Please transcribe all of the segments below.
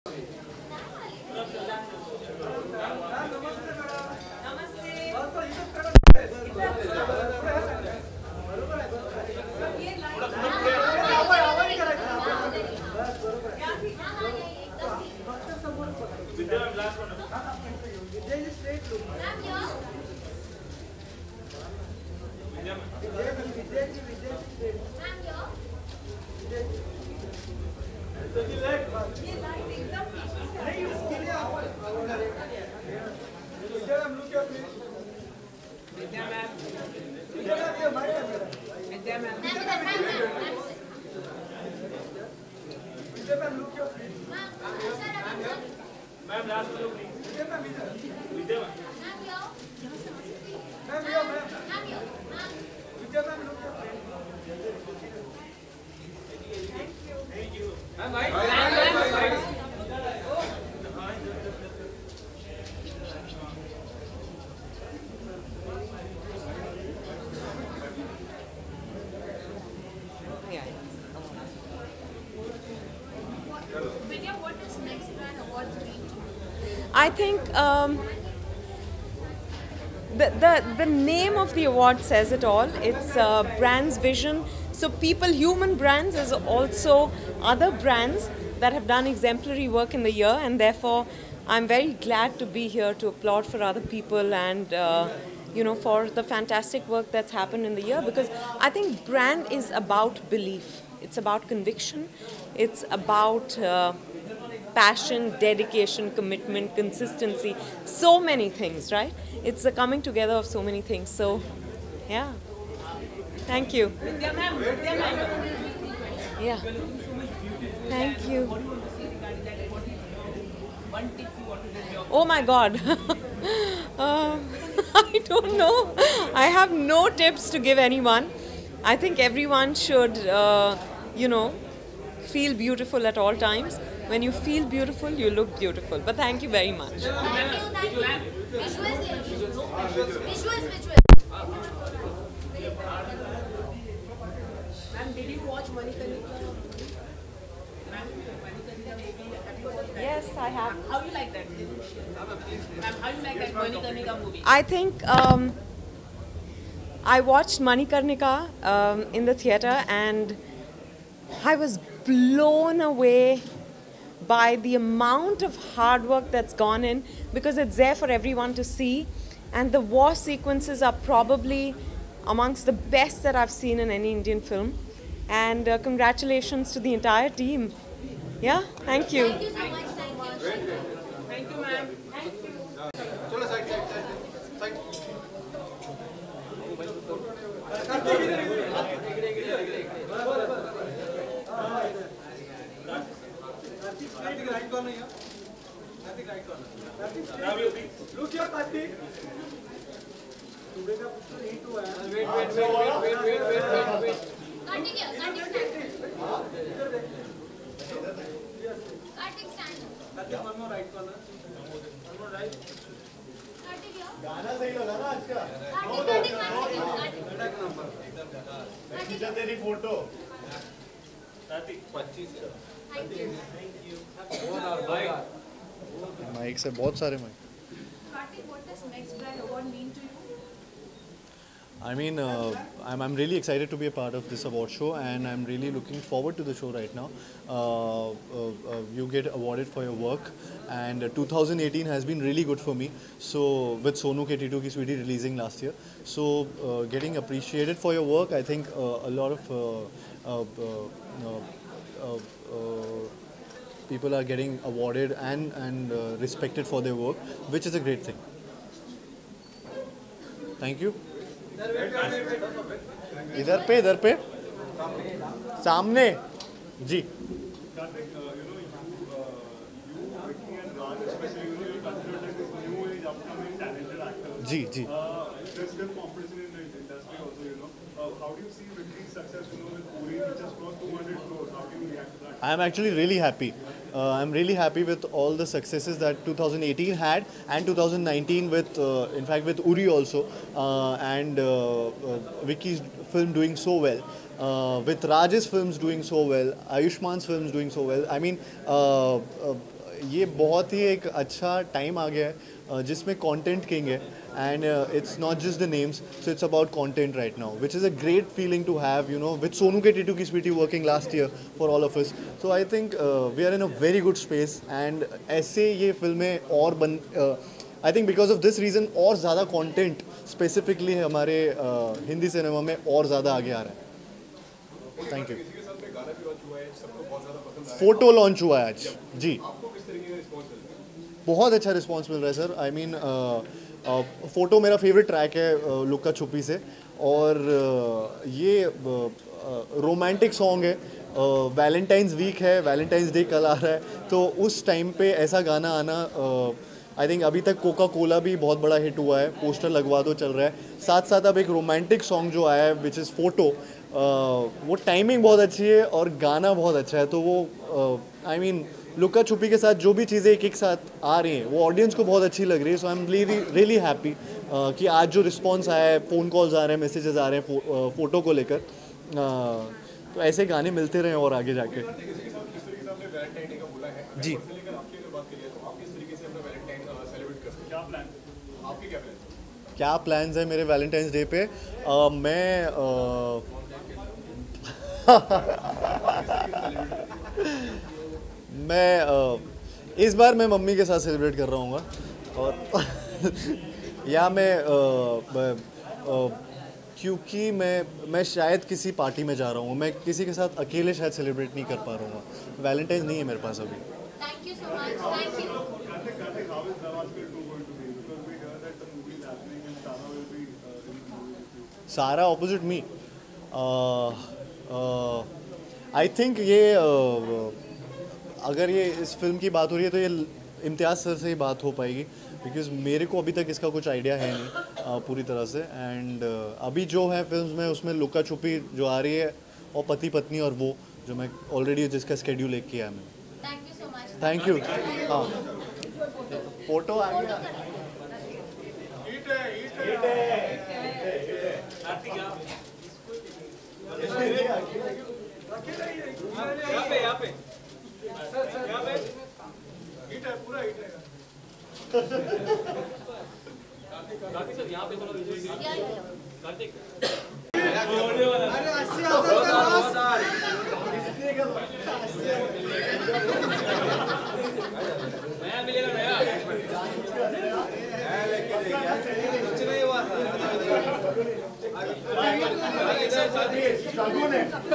Vidya, what is next brand awards mean to you? I think the name of the award says it all. It's brand's vision. So people, human brands, is also other brands that have done exemplary work in the year, and therefore I'm very glad to be here to applaud for other people and for the fantastic work that's happened in the year, because I think brand is about belief. It's about conviction. It's about passion, dedication, commitment, consistency, so many things, right? It's the coming together of so many things. So, yeah. Thank you. Yeah. Thank you. Oh my God. I don't know. I have no tips to give anyone. I think everyone should, feel beautiful at all times. When you feel beautiful, you look beautiful. But thank you very much. Thank you. Visuals. Ma'am, did you watch Manikarnika? Ma'am, Yes, I have. how you like that? Ma'am, how you like that Manikarnika movie? I think I watched Manikarnika in the theatre, and I was blown away by the amount of hard work that's gone in, because it's there for everyone to see, and the war sequences are probably amongst the best that I've seen in any Indian film. And congratulations to the entire team. Yeah, thank you. Thank you so much. Thank you. Thank you, ma'am. Look here, Kartik. Kartik here. Kartik stand. Kartik stand. Kartik, one more right corner. One more right. Kartik here. गाना सही लगा ना आज का? Kartik, Kartik. Contact number एकदम झकास। खींचा तेरी photo. Kartik 25 Thank you. Mike से बहुत सारे mike. Kartik, what does next brand award mean to you? I mean, I'm really excited to be a part of this award show, and I'm really looking forward to the show right now. You get awarded for your work, and 2018 has been really good for me. So with Sonu KT2 Ki Sweetie releasing last year, so getting appreciated for your work, I think a lot of people are getting awarded and respected for their work, which is a great thing. Thank you. इधर पे सामने जी. जी जी. There's still competition in the industry also, how do you see Vicky's success, with Uri, which has crossed 200 crores? How do you react to that? I'm actually really happy. I'm really happy with all the successes that 2018 had, and 2019 with, in fact, with Uri also, and Vicky's film doing so well. With Raj's films doing so well, Ayushman's films doing so well. I mean, ये बहुत ही एक अच्छा time आ गया है जिसमें content king है and it's not just the names, so it's about content right now, which is a great feeling to have, you know, with Sonu के टीटू की Sweety working last year for all of us. So I think we are in a very good space and ऐसे ये फिल्में और I think because of this reason और ज़्यादा content specifically हमारे Hindi cinema में और ज़्यादा आगे आ रहा है. Thank you. फोटो लॉन्च हुआ है आज जी. बहुत अच्छा रिस्पांस मिल रहा है सर. आई मीन फ़ोटो मेरा फेवरेट ट्रैक है लुक्का छुपी से, और ये रोमांटिक सॉन्ग है. वैलेंटाइंस वीक है, वैलेंटाइंस डे कल आ रहा है, तो उस टाइम पे ऐसा गाना आना, आई थिंक अभी तक कोका कोला भी बहुत बड़ा हिट हुआ है, पोस्टर लगवा दो चल रहा है. साथ साथ अब एक रोमांटिक सॉन्ग जो आया है विच इज़ फोटो, वो टाइमिंग बहुत अच्छी है और गाना बहुत अच्छा है. तो वो आई मीन लुक्का छुपी के साथ जो भी चीज़ें एक एक साथ आ रही हैं वो ऑडियंस को बहुत अच्छी लग रही है. So I am really happy कि आज जो रिस्पॉन्स आया है, फ़ोन कॉल्स आ रहे हैं, मैसेजेस आ रहे हैं फ़ोटो को लेकर, तो ऐसे गाने मिलते रहें और आगे जाके. जी क्या प्लान्स है मेरे वैलेंटाइंस डे पे? मैं इस बार मैं मम्मी के साथ सेलिब्रेट कर रहा हूँ, और या मैं क्योंकि मैं शायद किसी पार्टी में जा रहा हूँ, मैं किसी के साथ अकेले शायद सेलिब्रेट नहीं कर पा रहा हूँ. वैलेंटाइंस नहीं है मेरे पास अभी. Thank you so much. Thank you. Karthik, how is Nawazkar 2 going to be? Because we heard that the movie is happening and Sara will be in the movie with you. सारा opposite me. I think ये अगर ये इस film की बात हो रही है तो ये इम्तियाज़ सर से ही बात हो पाएगी, बिकॉज मेरे को अभी तक इसका कुछ आइडिया है नहीं पूरी तरह से. एंड अभी जो है फिल्म में उसमें लुक्का छुपी जो आ रही है और पति पत्नी और वो जो मैं ऑलरेडी जिसका स्केड्यूल एक किया है मैंने. Thank you so much. Thank you. हाँ फोटो आ गया.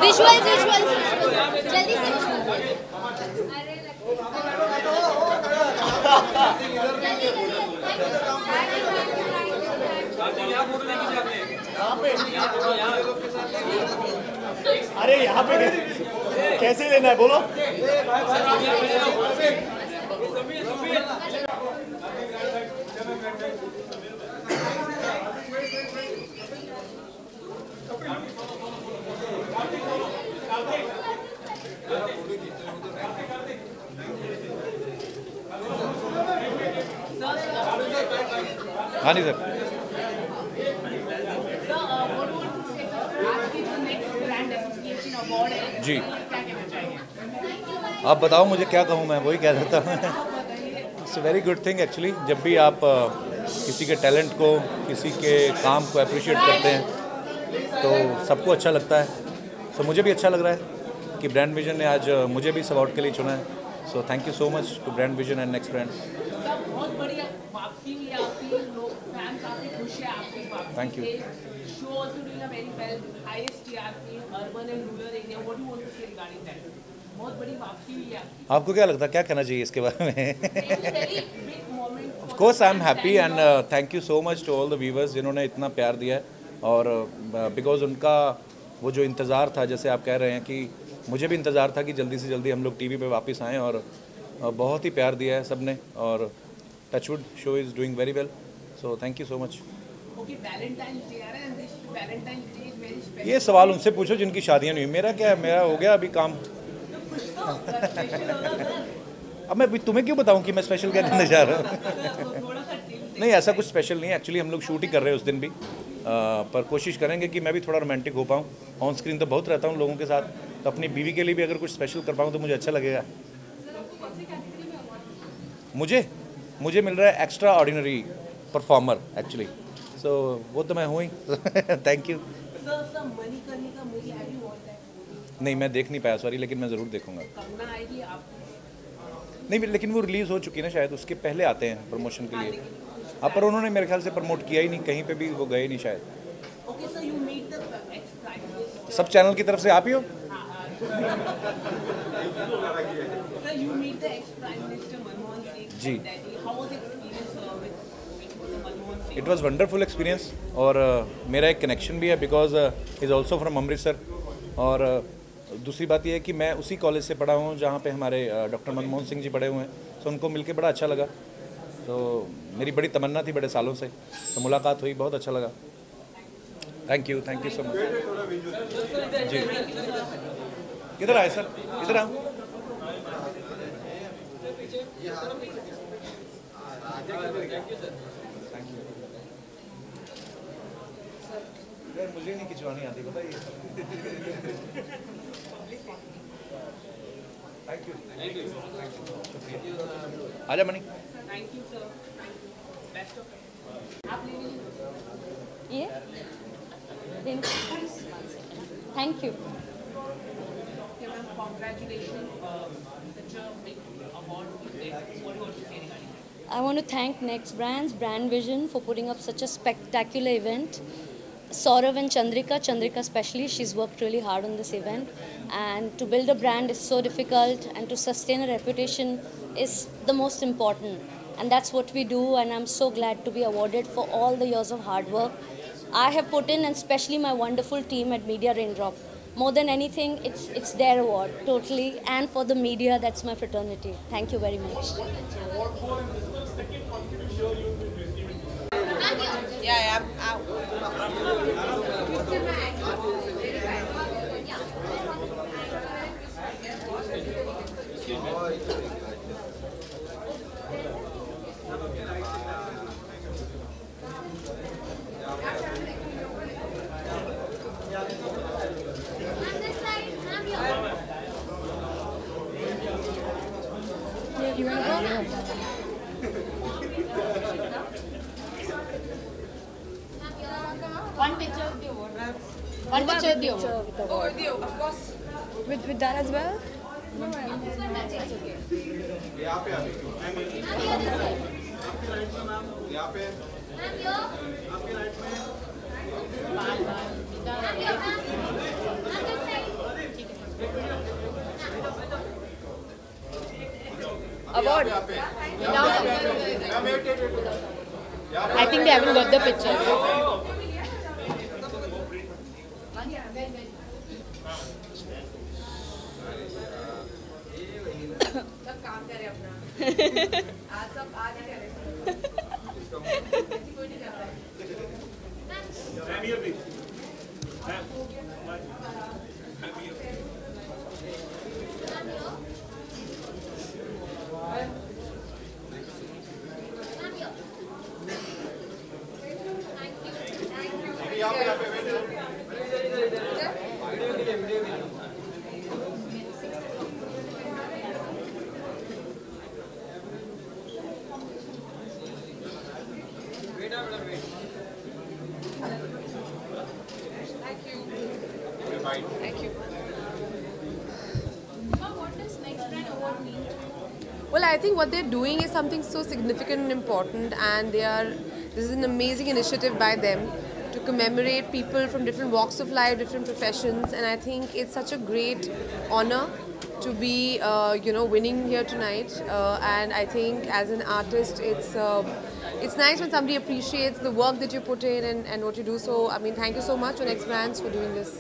Visuals. जल्दी से अरे यहाँ पे कैसे लेना है बोलो. हाँ जी सर. जी आप बताओ मुझे क्या कहूँ, मैं वही कह देता हूँ. It's a very good thing actually. जब भी आप किसी के टैलेंट को, किसी के काम को अप्रिशिएट करते हैं तो सबको अच्छा लगता है. सो मुझे भी अच्छा लग रहा है कि ब्रांड विजन ने आज मुझे भी इस अवार्ड के लिए चुना है. So thank you so much to brand vision and next brand. Thank you. Show also doing a very well, highest TRP, urban and rural area. What do you want to say regarding that? बहुत बड़ी वापसी हुई है. आपको क्या लगता है, क्या कहना चाहिए इसके बारे में? Very big moment. Of course, I'm happy and thank you so much to all the viewers जिन्होंने इतना प्यार दिया है. और because उनका वो जो इंतज़ार था, जैसे आप कह रहे हैं कि मुझे भी इंतज़ार था कि जल्दी से जल्दी हम लोग टीवी पे वापस आएँ, और बहुत ही प्यार दिया है सबने. और touchwood show is doing very well. So thank you so much. Okay, Valentine's Day आ रहा है and this Valentine's Day is very special. ये सवाल उनसे पूछो जिनकी शादियाँ नहीं हुई. मेरा क्या है, मेरा हो गया अभी काम. अब मैं तुम्हें क्यों बताऊं कि मैं स्पेशल क्या करने जा रहा हूँ. नहीं, ऐसा कुछ स्पेशल नहीं है. एक्चुअली हम लोग शूट ही कर रहे हैं उस दिन भी, पर कोशिश करेंगे कि मैं भी थोड़ा रोमांटिक हो पाऊँ. ऑन स्क्रीन तो बहुत रहता हूँ लोगों के साथ, तो अपनी बीवी के लिए भी अगर कुछ स्पेशल कर पाऊँ तो मुझे अच्छा लगेगा. मुझे मिल रहा है एक्स्ट्रा ऑर्डिनरी परफॉर्मर एक्चुअली, सो वो तो मैं हूँ ही। Thank you. नहीं, मैं देख नहीं पाया, सॉरी, लेकिन मैं ज़रूर देखूंगा। नहीं, लेकिन वो रिलीज़ हो चुकी है ना शायद, उसके पहले आते हैं प्रमोशन के लिए। अब पर उन्होंने मेरे ख्याल से प्रमोट किया ही नहीं, कहीं पे भी वो गए नहीं शायद। सब चैनल की तरफ से आप ही हो? जी, इट वॉज़ वंडरफुल एक्सपीरियंस। और मेरा एक कनेक्शन भी है because is also from Amritsar. और दूसरी बात यह है कि मैं उसी कॉलेज से पढ़ा हूँ जहाँ पे हमारे डॉक्टर मनमोहन सिंह जी पढ़े हुए हैं, तो उनको मिलके बड़ा अच्छा लगा। तो मेरी बड़ी तमन्ना थी बड़े सालों से, तो मुलाकात हुई, बहुत अच्छा लगा। Thank you so much. जी, किधर आए सर, इधर आओ। यार मुझे नहीं खिंचवानी आती, बताइए। Thank you. आजा मनी। Thank you sir, best of ये thank you. Congratulations, such a big award. What do you want to say regarding that? I want to thank Next Brands, Brand Vision for putting up such a spectacular event. Saurav and Chandrika especially, she's worked really hard on this event. And to build a brand is so difficult, and to sustain a reputation is the most important. And that's what we do, and I'm so glad to be awarded for all the years of hard work I have put in, and especially my wonderful team at Media Raindrop. More than anything, it's their award, totally. And for the media, that's my fraternity. Thank you very much. Yeah, I'm out. You want to go? One picture of the award. One picture of the award. Oh, with you, of course. With that as well? Award. I think they haven't got the picture. काम करे अपना आज सब आज ही करे ऐसी कोई नहीं करता Thank you. What does Next Brand Award mean? Well, I think what they're doing is something so significant and important, and this is an amazing initiative by them to commemorate people from different walks of life, different professions, and I think it's such a great honor to be, winning here tonight. And I think as an artist, it's nice when somebody appreciates the work that you put in and what you do. So, I mean, thank you so much to Next Brands for doing this.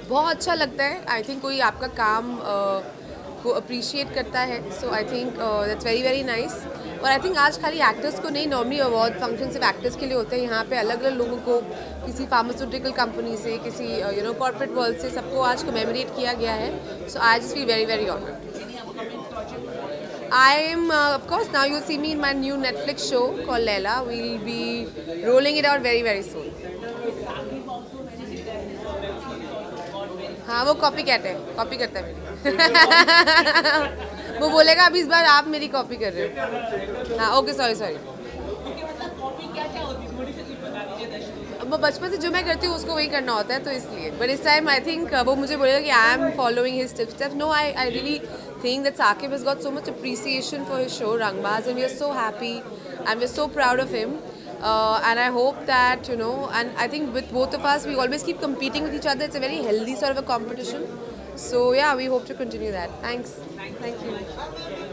बहुत अच्छा लगता है। I think कोई आपका काम को appreciate करता है, so I think that's very very nice. और आई थिंक आज खाली एक्टर्स को नहीं, नॉर्मली अवार्ड फंक्शन सिर्फ एक्टर्स के लिए होते हैं। यहाँ पे अलग अलग लोगों को, किसी फार्मास्यूटिकल कंपनी से, किसी कॉर्पोरेट वर्ल्ड से, सबको आज कमेमोरेट किया गया है। So I just feel very very honoured. I am, of course, now you'll see me in my new Netflix show called Leila. We'll be rolling it out very, very soon. हाँ वो copy cat है, copy करता है मेरी वो बोलेगा अभी इस बार आप मेरी कॉपी कर रहे हो। हाँ ओके सॉरी वो बचपन से जो मैं करती हूँ उसको वही करना होता है तो इसलिए, बट इस टाइम आई थिंक वो मुझे बोलेगा कि I am following his steps. No I really think that Saqib has got so much appreciation for his show Rangbaz, and we are so happy and we're so proud of him, and I hope that, you know, and I think with both of us we always keep competing with each other. It's a very healthy sort of a competition, so yeah, we hope to continue that. Thank you.